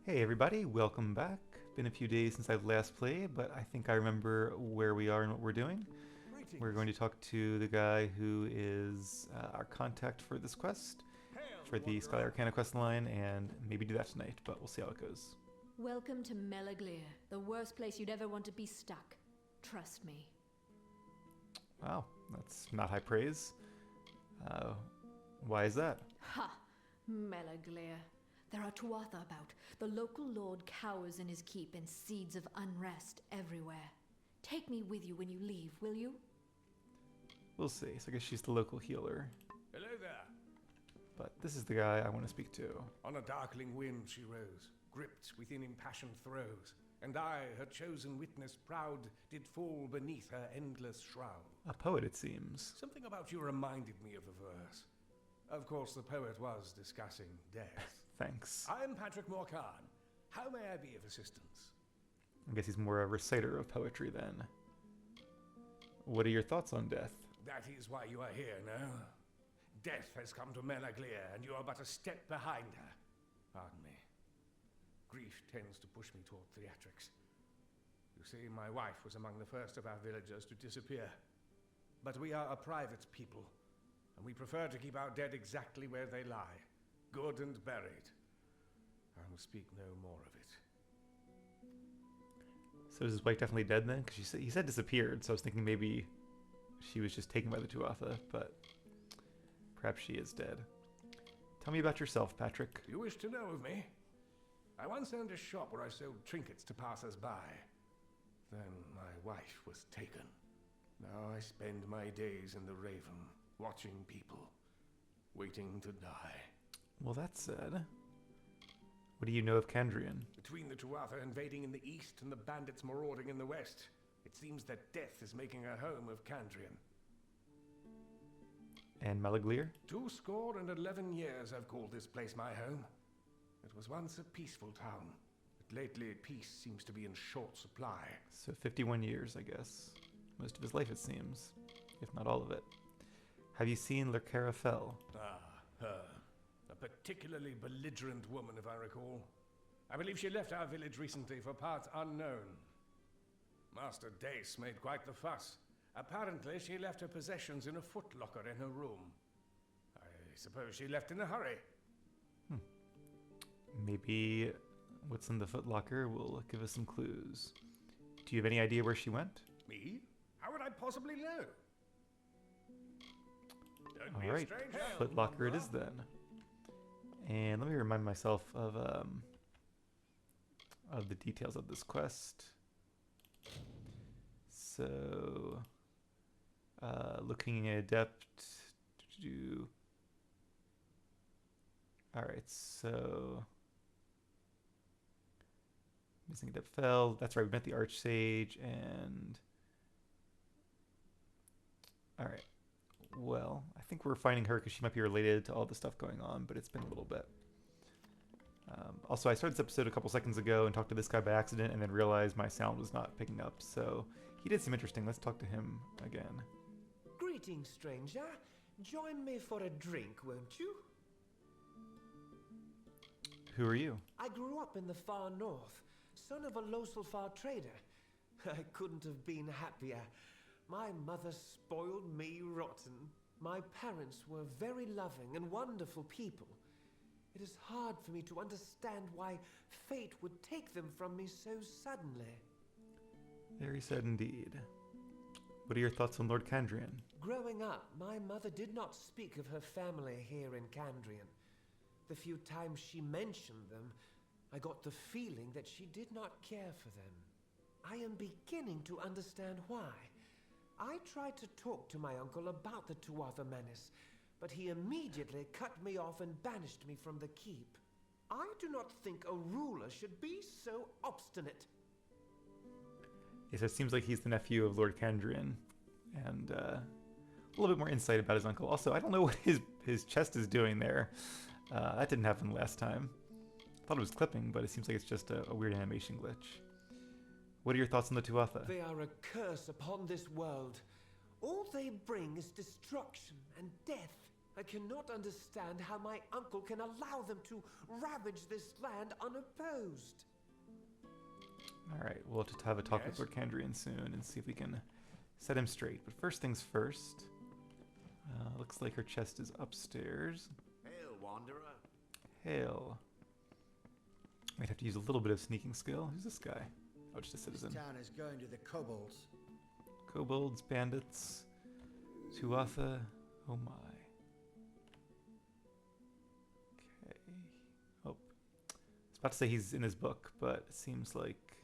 Hey everybody, welcome back. Been a few days since I've last played, but I think I remember where we are and what we're doing. We're going to Greetings. talk to the guy who is our contact for this quest, Hail, for the Sky Wanderer. Arcana quest line, and maybe do that tonight, but we'll see how it goes. Welcome to Melaglir, the worst place you'd ever want to be stuck. Trust me. Wow, that's not high praise. Uh, why is that? Ha! Melaglir. There are Tuatha about. The local lord cowers in his keep and seeds of unrest everywhere. Take me with you when you leave, will you? We'll see. So I guess she's the local healer, Hello there. but this is the guy I want to speak to. On a darkling wind she rose, gripped within impassioned throes, and I, her chosen witness proud, did fall beneath her endless shroud. A poet, it seems. Something about you reminded me of a verse. Of course, the poet was discussing death. Thanks. I am Patrick Morcan. How may I be of assistance? I guess he's more a reciter of poetry then. What are your thoughts on death? That is why you are here, no? Death has come to Melaglir, and you are but a step behind her. Pardon me. Grief tends to push me toward theatrics. You see, my wife was among the first of our villagers to disappear. But we are a private people, and we prefer to keep our dead exactly where they lie, good and buried. I will speak no more of it. So is his wife definitely dead then? Because he said disappeared, so I was thinking maybe she was just taken by the Tuatha, but perhaps she is dead. Tell me about yourself, Patrick. Do you wish to know of me? I once owned a shop where I sold trinkets to passers-by. Then my wife was taken. Now I spend my days in the Raven, watching people, waiting to die. Well, that said, what do you know of Kandrian? Between the Tuatha invading in the east and the bandits marauding in the west, it seems that death is making a home of Kandrian. And Malaglir? 211 years I've called this place my home. It was once a peaceful town, but lately peace seems to be in short supply. So 51 years, I guess. Most of his life, it seems, if not all of it. Have you seen Lurkera Fell? Ah, her. A particularly belligerent woman, if I recall. I believe she left our village recently for parts unknown. Master Dace made quite the fuss. Apparently, she left her possessions in a footlocker in her room. I suppose she left in a hurry. Maybe what's in the footlocker will give us some clues. Do you have any idea where she went? Me? How would I possibly know? Don't be a Alright, stranger. footlocker it is then. And let me remind myself of the details of this quest. So, looking at adept. Alright, so missing adept fell. That's right, we met the archsage and alright. Well, I think we're finding her because she might be related to all the stuff going on, but it's been a little bit. Also, I started this episode a couple seconds ago and talked to this guy by accident and then realized my sound was not picking up, so he did seem interesting. Let's talk to him again. Greetings, stranger. Join me for a drink, won't you? Who are you? I grew up in the far north, son of a Loselfar trader. I couldn't have been happier. My mother spoiled me rotten. My parents were very loving and wonderful people. It is hard for me to understand why fate would take them from me so suddenly. Very sad indeed. What are your thoughts on Lord Kandrian? Growing up, my mother did not speak of her family here in Kandrian. The few times she mentioned them, I got the feeling that she did not care for them. I am beginning to understand why. I tried to talk to my uncle about the Tuatha menace, but he immediately cut me off and banished me from the keep. I do not think a ruler should be so obstinate. Yes, it seems like he's the nephew of Lord Kandrian, and a little bit more insight about his uncle. Also, I don't know what his chest is doing there. That didn't happen last time. I thought it was clipping, but it seems like it's just a weird animation glitch. What are your thoughts on the Tuatha? They are a curse upon this world. All they bring is destruction and death. I cannot understand how my uncle can allow them to ravage this land unopposed. Alright, we'll have to have a talk with Yes? Lord Kandrian soon and see if we can set him straight. But first things first. Looks like her chest is upstairs. Hail, wanderer. Hail. Might have to use a little bit of sneaking skill. Who's this guy? Oh, just a citizen. This town is going to the kobolds. Kobolds, bandits, Tuatha. Oh my. Okay. Oh. I was about to say he's in his book, but it seems like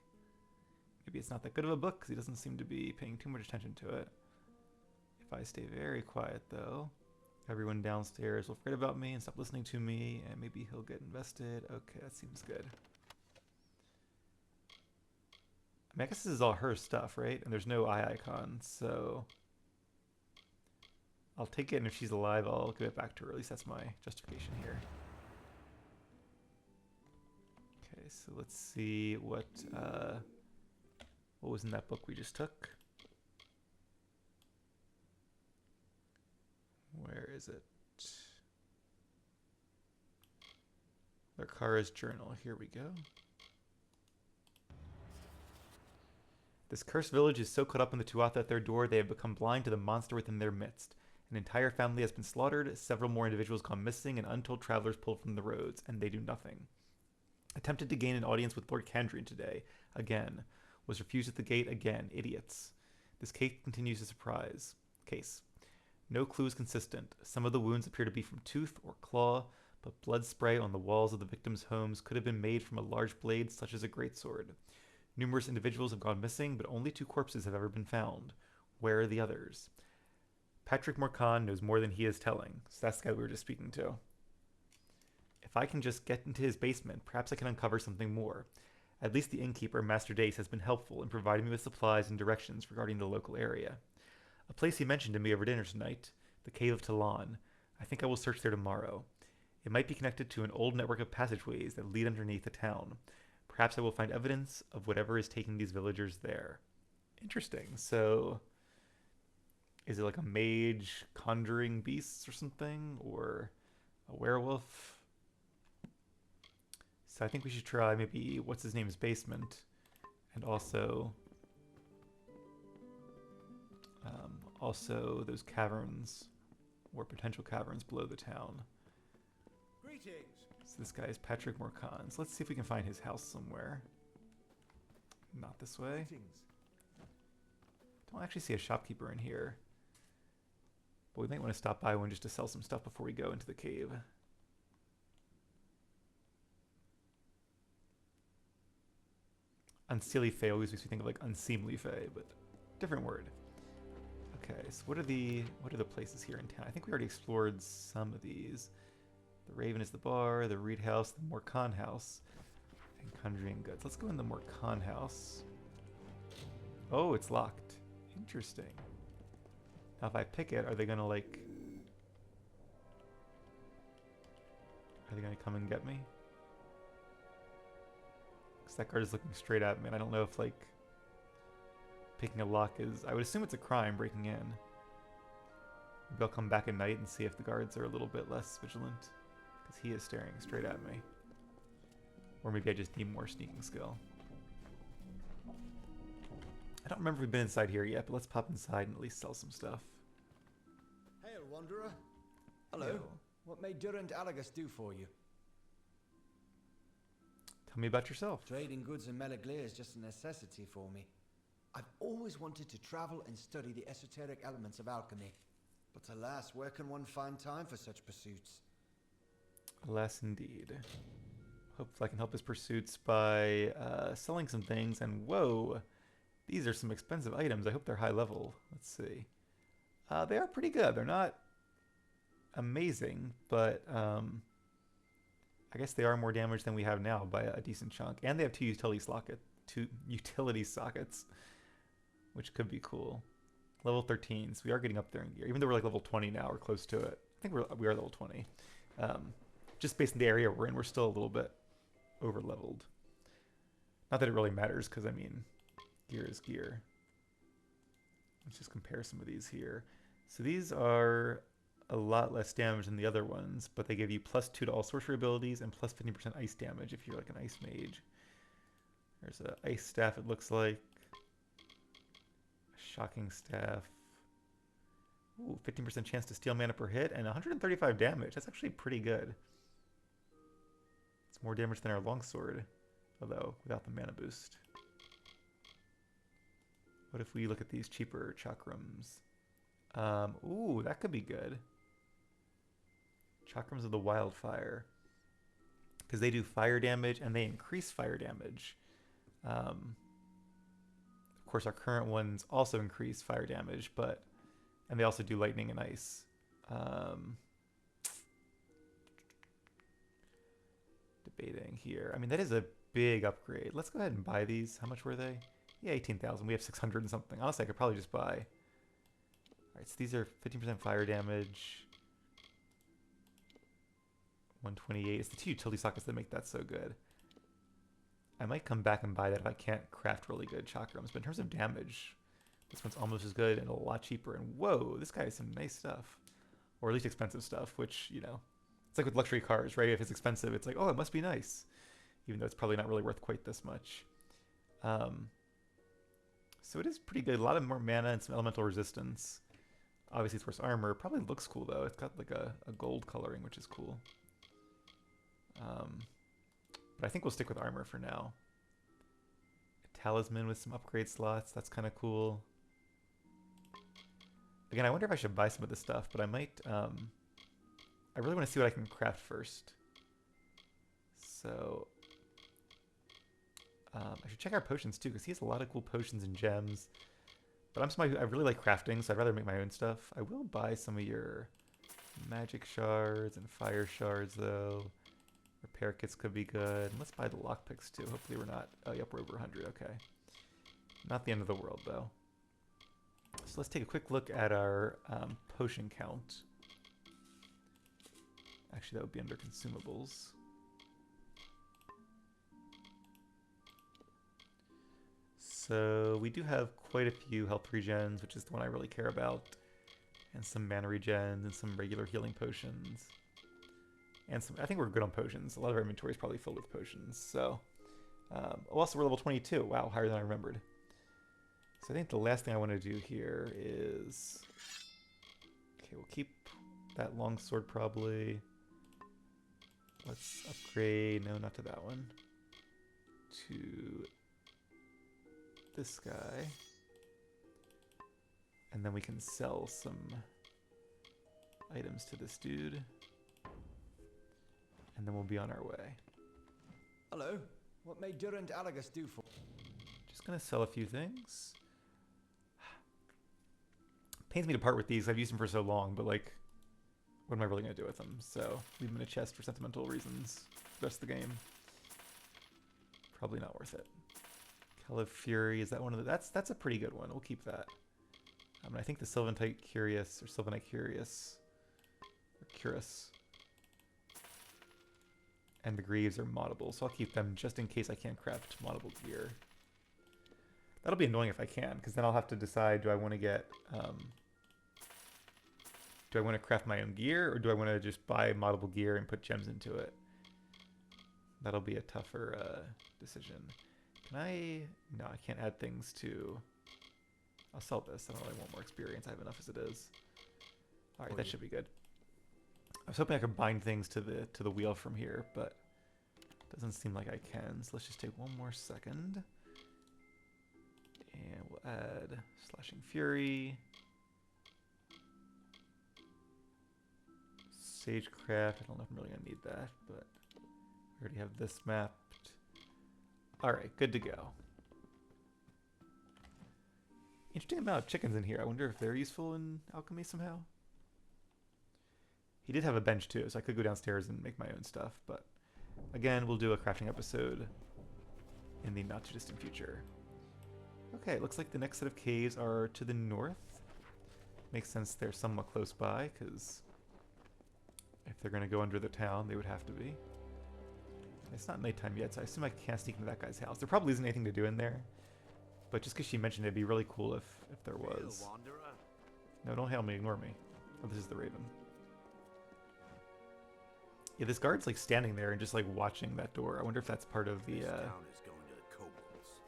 maybe it's not that good of a book because he doesn't seem to be paying too much attention to it. If I stay very quiet, though, everyone downstairs will forget about me and stop listening to me, and maybe he'll get invested. Okay, that seems good. I mean, I guess this is all her stuff, right? And there's no eye icon, so I'll take it, and if she's alive, I'll give it back to her. At least that's my justification here. Okay, so let's see what was in that book we just took. Where is it? Larkara's journal. Here we go. This cursed village is so caught up in the Tuatha at their door, they have become blind to the monster within their midst. An entire family has been slaughtered, several more individuals gone missing, and untold travelers pulled from the roads, and they do nothing. Attempted to gain an audience with Lord Kandrian today. Again. Was refused at the gate. Again. Idiots. This case continues to surprise. Case. No clue is consistent. Some of the wounds appear to be from tooth or claw, but blood spray on the walls of the victims' homes could have been made from a large blade such as a greatsword. Numerous individuals have gone missing, but only 2 corpses have ever been found. Where are the others? Patrick Morcan knows more than he is telling, so that's the guy we were just speaking to. If I can just get into his basement, perhaps I can uncover something more. At least the innkeeper, Master Dace, has been helpful in providing me with supplies and directions regarding the local area. A place he mentioned to me over dinner tonight, the Cave of Talon. I think I will search there tomorrow. It might be connected to an old network of passageways that lead underneath the town. Perhaps I will find evidence of whatever is taking these villagers there. Interesting. So, is it like a mage conjuring beasts or something? Or a werewolf? So I think we should try maybe what's his name's basement. And also those caverns or potential caverns below the town. Greetings. So this guy is Patrick Morcan. So let's see if we can find his house somewhere. Not this way. Greetings. Don't actually see a shopkeeper in here. But we might want to stop by one just to sell some stuff before we go into the cave. Unseelie Fae always makes me think of like unseemly Fae, but different word. Okay, so what are the places here in town? I think we already explored some of these. The Raven is the bar, the Reed House, the Morcan House, and Conjuring Goods. Let's go in the Morcan House. Oh, it's locked. Interesting. Now if I pick it, are they gonna like... Are they gonna come and get me? Because that guard is looking straight at me, and I don't know if like... Picking a lock is... I would assume it's a crime, breaking in. Maybe I'll come back at night and see if the guards are a little bit less vigilant. Because he is staring straight at me. Or maybe I just need more sneaking skill. I don't remember if we've been inside here yet, but let's pop inside and at least sell some stuff. Hail, wanderer. Hello. Yo. What may Durant Alagus do for you? Tell me about yourself. Trading goods in Melaglir is just a necessity for me. I've always wanted to travel and study the esoteric elements of alchemy. But alas, where can one find time for such pursuits? Alas, indeed. Hopefully I can help his pursuits by selling some things. And whoa, these are some expensive items. I hope they're high level. Let's see. They are pretty good. They're not amazing, but I guess they are more damage than we have now by a decent chunk. And they have two utility sockets, which could be cool. Level 13, so we are getting up there in gear. Even though we're like level 20 now, we're close to it. I think we are level 20. Just based on the area we're in, we're still a little bit over leveled. Not that it really matters, because I mean, gear is gear. Let's just compare some of these here. So these are a lot less damage than the other ones, but they give you +2 to all sorcery abilities and plus 15% ice damage if you're like an ice mage. There's a ice staff, it looks like. Shocking staff. Ooh, 15% chance to steal mana per hit and 135 damage. That's actually pretty good. It's more damage than our longsword, although without the mana boost. What if we look at these cheaper chakrams? Ooh, that could be good. Chakrams of the Wildfire. Because they do fire damage and they increase fire damage. Of course, our current ones also increase fire damage, and they also do lightning and ice. Debating here. I mean, that is a big upgrade. Let's go ahead and buy these. How much were they? Yeah, 18,000. We have 600 and something. Honestly, I could probably just buy. Alright, so these are 15% fire damage. 128. It's the 2 utility sockets that make that so good. I might come back and buy that if I can't craft really good chakrams. But in terms of damage, this one's almost as good and a lot cheaper. And whoa, this guy has some nice stuff. Or at least expensive stuff, which, you know, it's like with luxury cars, right? If it's expensive, it's like, oh, it must be nice. Even though it's probably not really worth quite this much. So it is pretty good. A lot of more mana and some elemental resistance. Obviously, it's worse armor. Probably looks cool, though. It's got like a gold coloring, which is cool. But I think we'll stick with armor for now. A talisman with some upgrade slots. That's kind of cool. Again, I wonder if I should buy some of this stuff, but I might... I really want to see what I can craft first. So... I should check our potions too, because he has a lot of cool potions and gems. But I'm somebody who I really like crafting, so I'd rather make my own stuff. I will buy some of your magic shards and fire shards, though. Repair kits could be good. And let's buy the lockpicks too. Hopefully we're not... Oh, yep, we're over 100. Okay. Not the end of the world, though. So let's take a quick look at our potion count. Actually, that would be under consumables. So we do have quite a few health regens, which is the one I really care about. And some mana regens and some regular healing potions. And some, I think we're good on potions. A lot of our inventory is probably filled with potions. So, also we're level 22. Wow, higher than I remembered. So I think the last thing I want to do here is... Okay, we'll keep that longsword probably. Let's upgrade, no, not to that one. To this guy. And then we can sell some items to this dude. And then we'll be on our way. Hello. What may Durant Alagus do for? Just gonna sell a few things. Pains me to part with these. I've used them for so long, but like, what am I really gonna do with them? So leave them in a chest for sentimental reasons. The rest of the game. Probably not worth it. Kell of Fury, is that one of the... That's a pretty good one. We'll keep that. I think the Sylvanite Curious, or Sylvanite Curious, or Curus, and the Greaves are moddable, so I'll keep them just in case I can't craft moddable gear. That'll be annoying if I can, because then I'll have to decide, do I want to get... do I want to craft my own gear, or do I want to just buy moddable gear and put gems into it? That'll be a tougher decision. Can I... No, I can't add things to... I'll sell this. I don't really want more experience. I have enough as it is. Alright, that should be good. I was hoping I could bind things to the wheel from here, but it doesn't seem like I can. So let's just take one more second. And we'll add Slashing Fury. Sagecraft. I don't know if I'm really going to need that, but we already have this mapped. Alright, good to go. Interesting amount of chickens in here. I wonder if they're useful in alchemy somehow. He did have a bench too, so I could go downstairs and make my own stuff, but again, we'll do a crafting episode in the not too distant future. Okay, it looks like the next set of caves are to the north. Makes sense they're somewhat close by, because if they're going to go under the town, they would have to be. It's not nighttime yet, so I assume I can't sneak into that guy's house. There probably isn't anything to do in there. But just because she mentioned it, it'd be really cool if there was. No, don't hail me. Ignore me. Oh, this is the Raven. Yeah, this guard's like standing there and just like watching that door. I wonder if that's part of the. This town is going to the kobolds.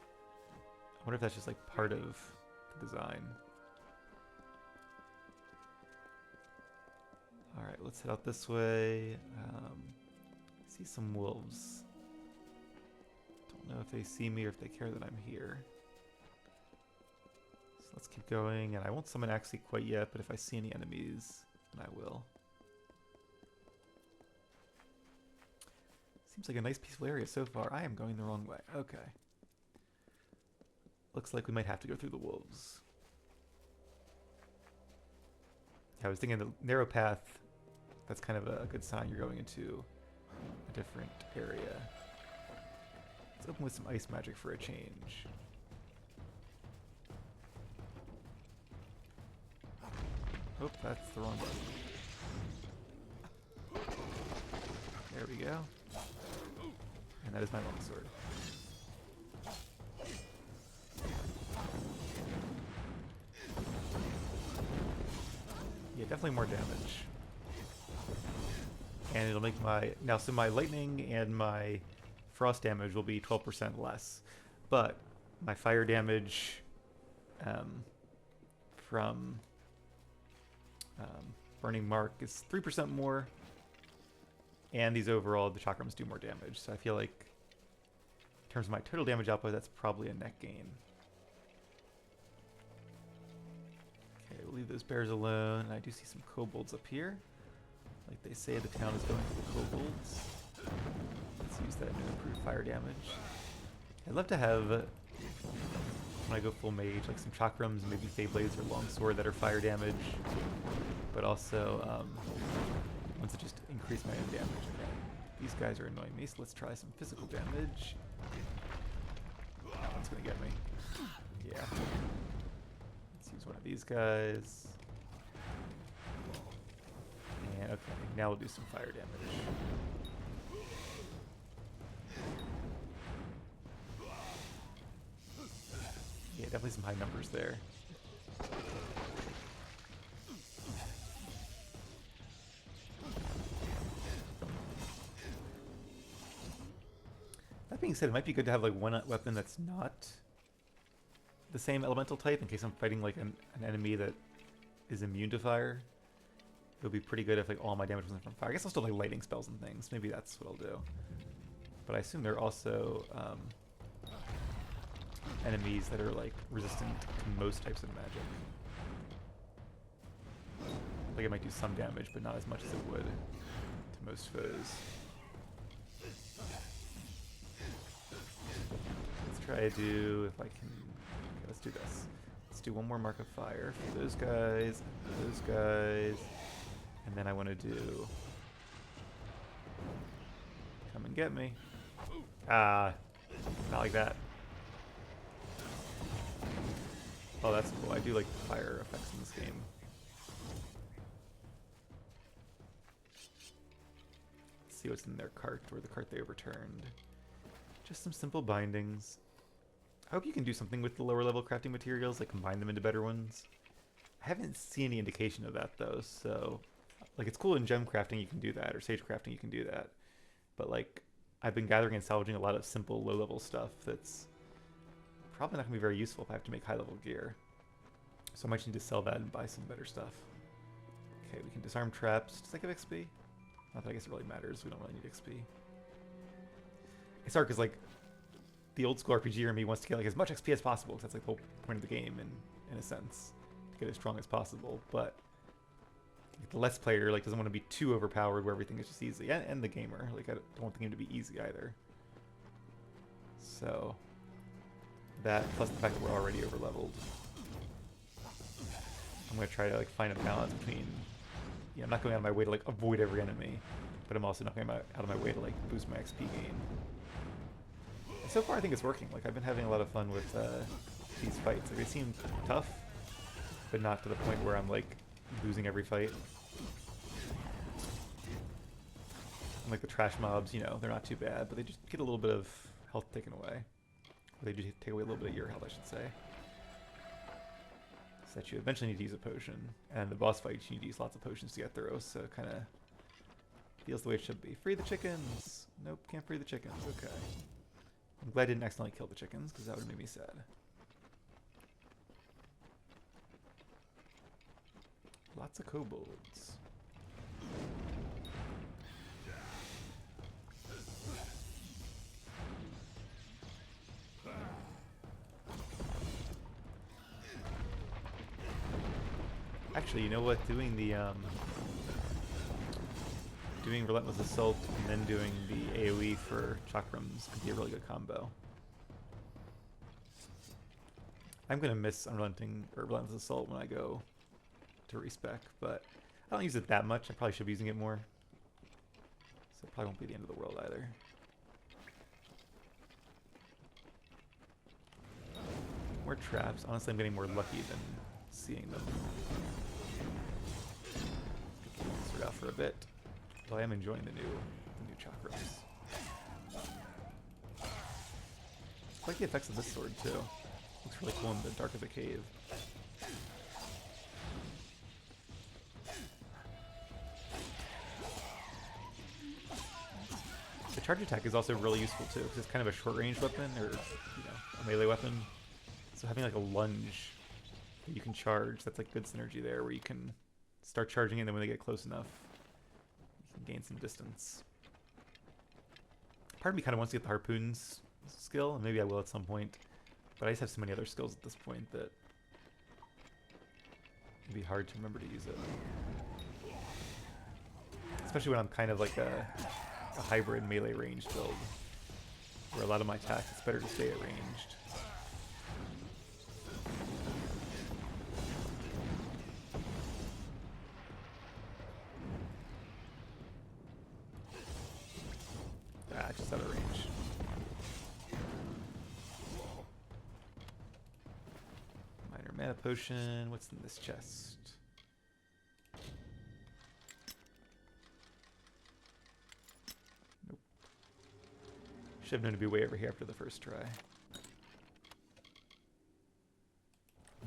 I wonder if that's just like part of the design. All right, let's head out this way. See some wolves. Don't know if they see me or if they care that I'm here. So let's keep going, and I won't summon actually quite yet, but if I see any enemies, then I will. Seems like a nice peaceful area so far. I am going the wrong way. Okay. Looks like we might have to go through the wolves. Yeah, I was thinking the narrow path, that's kind of a good sign you're going into a different area. Let's open with some ice magic for a change. Oh, that's the wrong button. There we go. And that is my longsword. Yeah, definitely more damage. And it'll make my... Now, so my lightning and my frost damage will be 12% less. But my fire damage from Burning Mark is 3% more. And these overall, the chakrams do more damage. So I feel like, in terms of my total damage output, that's probably a net gain. Okay, we'll leave those bears alone. I do see some kobolds up here. Like they say, the town is going to the kobolds. Let's use that to improve fire damage. I'd love to have, when I go full mage, like some chakrams, maybe Feyblades or longsword that are fire damage. But also, ones that just increase my own damage. Okay. These guys are annoying me, so let's try some physical damage. That one's gonna get me. Yeah. Let's use one of these guys. And okay, now we'll do some fire damage. Yeah, definitely some high numbers there. That being said, it might be good to have like one weapon that's not the same elemental type in case I'm fighting like an enemy that is immune to fire. It would be pretty good if like all my damage wasn't from fire. I guess I'll still like lightning spells and things. Maybe that's what I'll do. But I assume there are also enemies that are like resistant to most types of magic. Like it might do some damage, but not as much as it would to most foes. Let's try to do, if I can, okay, let's do this. Let's do one more Mark of Fire for those guys, and those guys, and then I want to do, come and get me. Ah, not like that. Oh, that's cool. I do like the fire effects in this game. Let's see what's in their cart, or the cart they overturned. Just some simple bindings. I hope you can do something with the lower level crafting materials, like combine them into better ones. I haven't seen any indication of that though, so like it's cool in gem crafting you can do that, or sage crafting you can do that. But like I've been gathering and salvaging a lot of simple low level stuff that's probably not gonna be very useful if I have to make high level gear. So I might need to sell that and buy some better stuff. Okay, we can disarm traps. Does that give XP? Not that I guess it really matters. We don't really need XP. It's hard because like the old school RPG in me wants to get like as much XP as possible, because that's like the whole point of the game in a sense, to get as strong as possible. But like, the less player like doesn't want to be too overpowered where everything is just easy, and the gamer like I don't want the game to be easy either. So that plus the fact that we're already over leveled, I'm gonna try to like find a balance between, I'm not going out of my way to like avoid every enemy, but I'm also not going out of my way to like boost my XP gain. And so far I think it's working. Like I've been having a lot of fun with these fights. Like they seem tough, but not to the point where I'm like losing every fight. And like the trash mobs, they're not too bad, but they just get a little bit of health taken away. Or they just take away a little bit of your health, I should say. So that you eventually need to use a potion. And the boss fights, you need to use lots of potions to get through, so kind of Feels the way it should be. Free the chickens! Nope, can't free the chickens. Okay. I'm glad I didn't accidentally kill the chickens, because that would have made me sad. Lots of kobolds. Actually, you know what? Doing Relentless Assault and then doing the AoE for Chakrams could be a really good combo. I'm gonna miss Relentless Assault when I go to respec, but I don't use it that much. I probably should be using it more. So it probably won't be the end of the world either. More traps. Honestly, I'm getting more lucky than seeing them. Sort out for a bit. Though I am enjoying the new chakras. I like the effects of this sword too. Looks really cool in the dark of the cave. The charge attack is also really useful too, because it's kind of a short range weapon, or a melee weapon. So having like a lunge that you can charge, that's like good synergy there, where you can start charging it, and then when they get close enough, you can gain some distance. Part of me kind of wants to get the harpoons skill, and maybe I will at some point, but I just have so many other skills at this point that it'd be hard to remember to use it. Especially when I'm kind of like a hybrid melee range build, where a lot of my attacks, it's better to stay at ranged. Just out of range. Minor mana potion. What's in this chest? Nope. Should have known to be way over here after the first try.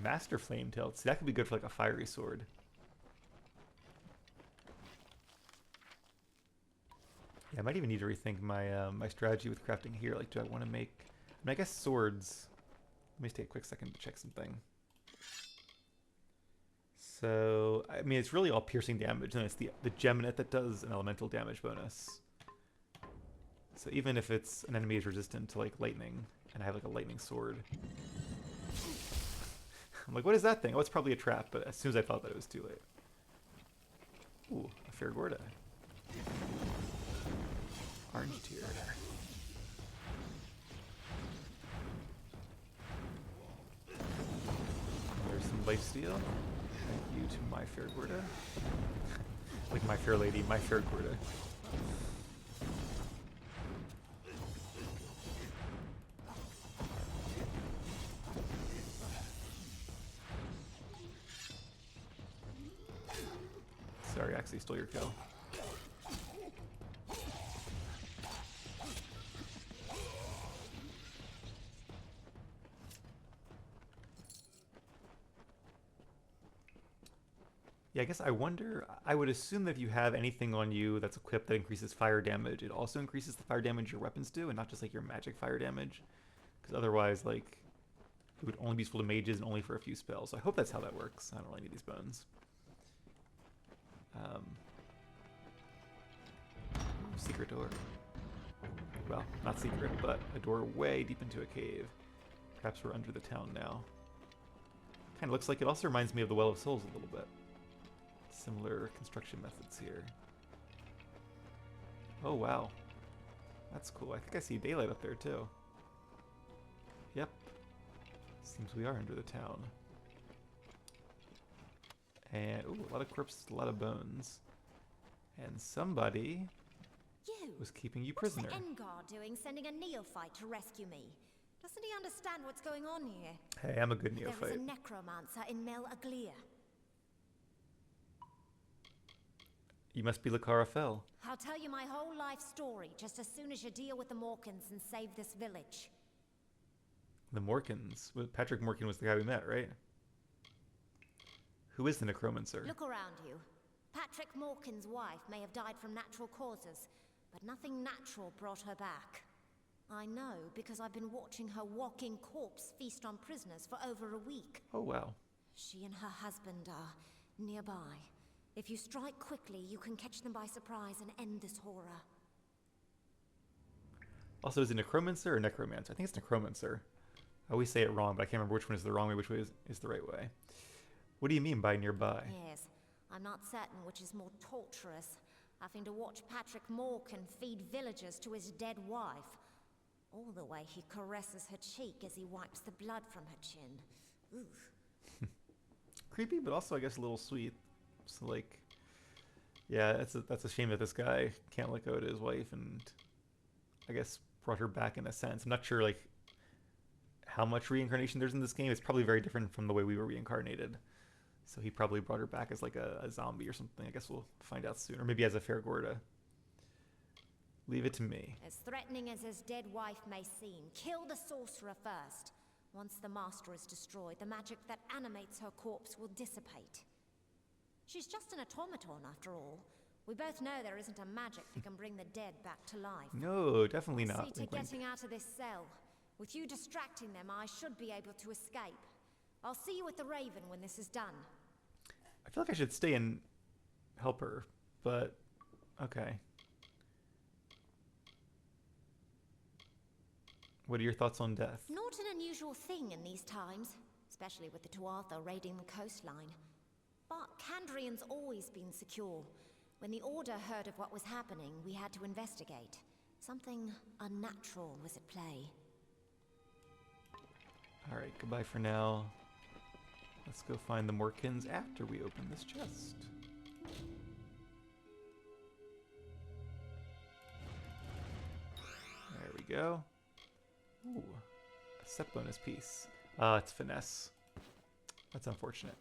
Master Flame Tail. See, that could be good for like a fiery sword. Yeah, I might even need to rethink my my strategy with crafting here. Like, do I want to make... I guess swords... Let me take a quick second to check something. So, I mean, it's really all piercing damage, and it's the gem in it that does an elemental damage bonus. So even if it's an enemy is resistant to, like, lightning, and I have, like, a lightning sword... I'm like, what is that thing? Oh, it's probably a trap, but as soon as I thought that, it was too late. Ooh, a Fair Gorda. Orange tier. There's some lifesteal. Thank you to my Fair Gorda. Like my fair lady, my Fair Gorda. Sorry, I actually stole your kill. Yeah, I guess I wonder, I would assume that if you have anything on you that's equipped that increases fire damage, it also increases the fire damage your weapons do, and not just like your magic fire damage. Because otherwise, like, it would only be useful to mages and only for a few spells. So I hope that's how that works. I don't really need these bones. Secret door. Well, not secret, but a door way deep into a cave. Perhaps we're under the town now. Kind of looks like it. Also reminds me of the Well of Souls a little bit. Similar construction methods here. Oh, wow. That's cool. I think I see daylight up there, too. Yep. Seems we are under the town. And, ooh, a lot of corpses, a lot of bones. And somebody was keeping you prisoner. What's the Engar doing sending a neophyte to rescue me? Doesn't he understand what's going on here? Hey, I'm a good neophyte. There is a necromancer in Mel Aglia. You must be Lakara Fell. I'll tell you my whole life story just as soon as you deal with the Morkins and save this village. The Morkins? Patrick Morkin was the guy we met, right? Who is the necromancer? Look around you. Patrick Morkin's wife may have died from natural causes, but nothing natural brought her back. I know because I've been watching her walking corpse feast on prisoners for over a week. Oh, wow. She and her husband are nearby. If you strike quickly, you can catch them by surprise and end this horror. Also, is it necromancer or necromancer? I think it's necromancer. I always say it wrong, but I can't remember which one is the wrong way, which way is the right way. What do you mean by nearby? Yes, I'm not certain which is more torturous. Having to watch Patrick Morkin feed villagers to his dead wife. All the way he caresses her cheek as he wipes the blood from her chin. Oof. Creepy, but also I guess a little sweet. So like, yeah, that's a shame that this guy can't let go to his wife, and I guess brought her back in a sense. I'm not sure like how much reincarnation there's in this game. It's probably very different from the way we were reincarnated. So he probably brought her back as like a zombie or something. I guess we'll find out soon, or maybe as a Fairgorda. Leave it to me. As threatening as his dead wife may seem, kill the sorcerer first. Once the master is destroyed, the magic that animates her corpse will dissipate. She's just an automaton, after all. We both know there isn't a magic that can bring the dead back to life. No, definitely not. See to getting out of this cell. With you distracting them, I should be able to escape. I'll see you at the Raven when this is done. I feel like I should stay and help her, but okay. What are your thoughts on death? Not an unusual thing in these times, especially with the Tuatha raiding the coastline. But Kandrian's always been secure. When the Order heard of what was happening, we had to investigate. Something unnatural was at play. Alright, goodbye for now. Let's go find the Morkins after we open this chest. There we go. Ooh, a set bonus piece. It's finesse. That's unfortunate.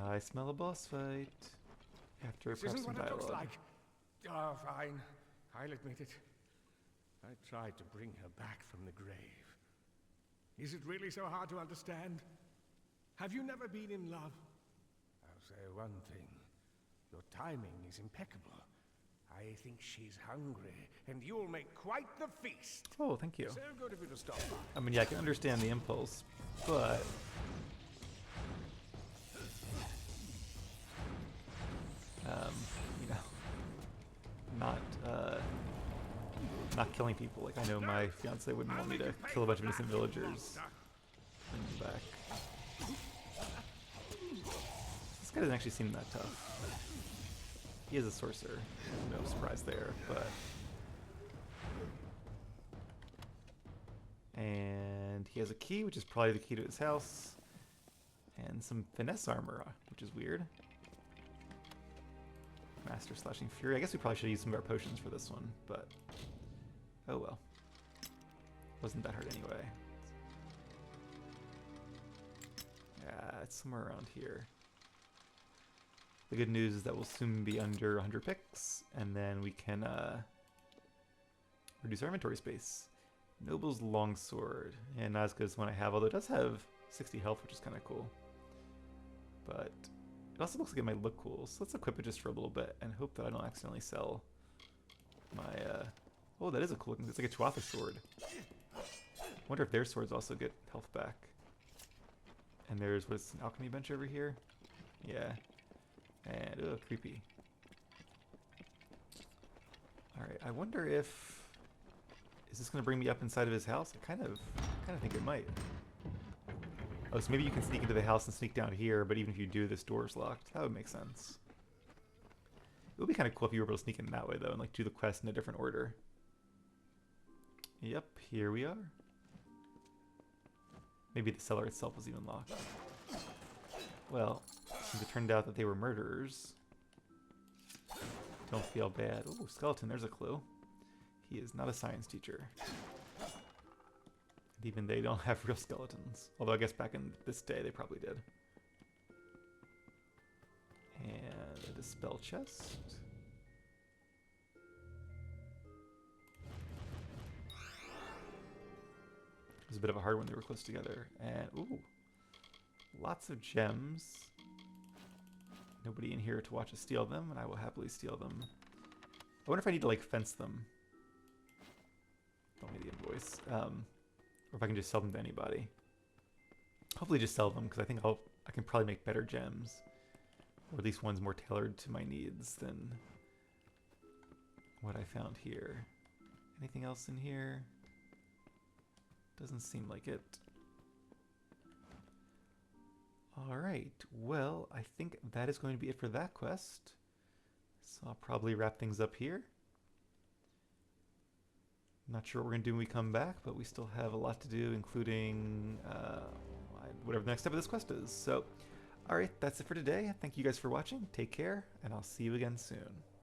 I smell a boss fight. After This perhaps isn't some what it looks dialogue. like. Oh, fine. I'll admit it. I tried to bring her back from the grave. Is it really so hard to understand? Have you never been in love? I'll say one thing. Your timing is impeccable. I think she's hungry, and you'll make quite the feast. Oh, thank you. So good of you to stop by. I mean, yeah, I can understand the impulse, but you know, not killing people. Like I know my fiance wouldn't want me to kill a bunch of innocent villagers. And back. This guy doesn't actually seem that tough. He is a sorcerer. No surprise there, but. And he has a key, which is probably the key to his house. And some finesse armor, which is weird. Master Slashing Fury. I guess we probably should use some of our potions for this one, but oh well. Wasn't that hard anyway. Yeah, it's somewhere around here. The good news is that we'll soon be under 100 picks, and then we can reduce our inventory space. Noble's Longsword, and not as good as the one I have, although it does have 60 health, which is kind of cool. But it also looks like it might look cool, so let's equip it just for a little bit and hope that I don't accidentally sell my, oh, that is a cool looking, it's like a Tuatha sword. Wonder if their swords also get health back. And there's, what is an alchemy bench over here? Yeah. And, oh, creepy. Alright, I wonder if, is this going to bring me up inside of his house? I kind of think it might. Oh, so maybe you can sneak into the house and sneak down here, but even if you do, this door's locked. That would make sense. It would be kind of cool if you were able to sneak in that way, though, and like do the quest in a different order. Yep, here we are. Maybe the cellar itself was even locked. Well, since it turned out that they were murderers, don't feel bad. Ooh, skeleton, there's a clue. He is not a science teacher. And even they don't have real skeletons. Although I guess back in this day they probably did. And a dispel chest. was a bit of a hard one. They were close together. And, ooh, lots of gems. Nobody in here to watch us steal them, and I will happily steal them. I wonder if I need to, like, fence them. Don't need the invoice. Or if I can just sell them to anybody. Hopefully just sell them, because I think I can probably make better gems. Or at least ones more tailored to my needs than what I found here. Anything else in here? Doesn't seem like it. Alright, well, I think that is going to be it for that quest. So I'll probably wrap things up here. Not sure what we're going to do when we come back, but we still have a lot to do, including whatever the next step of this quest is. So, alright, that's it for today. Thank you guys for watching. Take care, and I'll see you again soon.